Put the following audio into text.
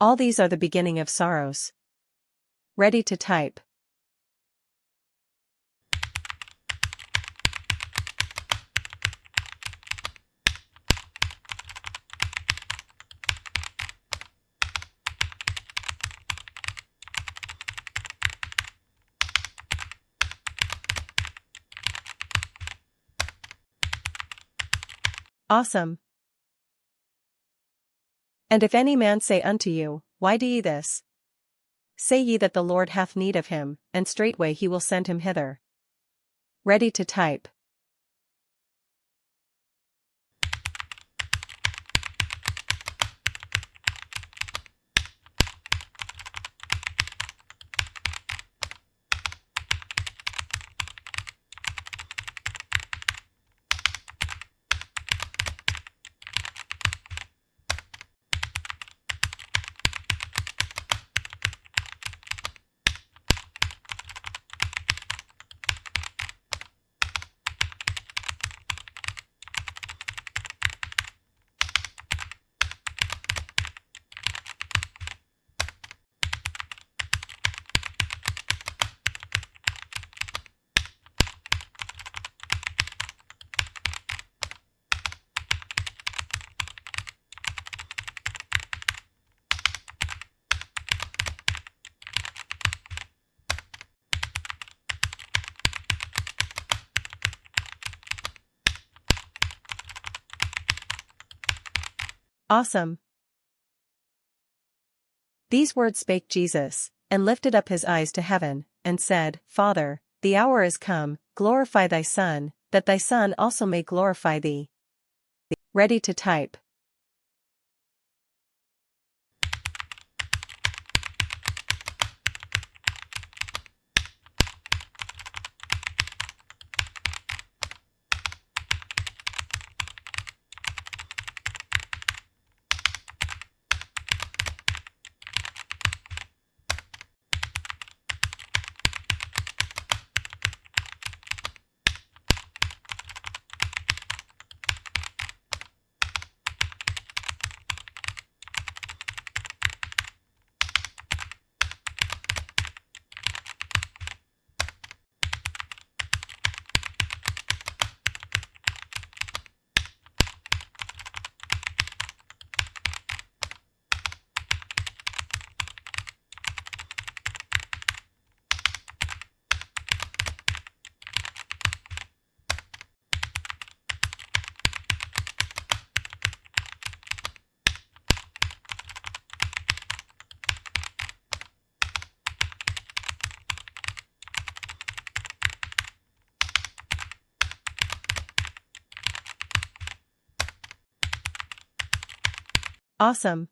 All these are the beginning of sorrows. Ready to type. Awesome. And if any man say unto you, Why do ye this? Say ye that the Lord hath need of him, and straightway he will send him hither. Ready to type. Awesome. These words spake Jesus, and lifted up his eyes to heaven, and said, Father, the hour is come, glorify thy Son, that thy Son also may glorify thee. Ready to type. Awesome.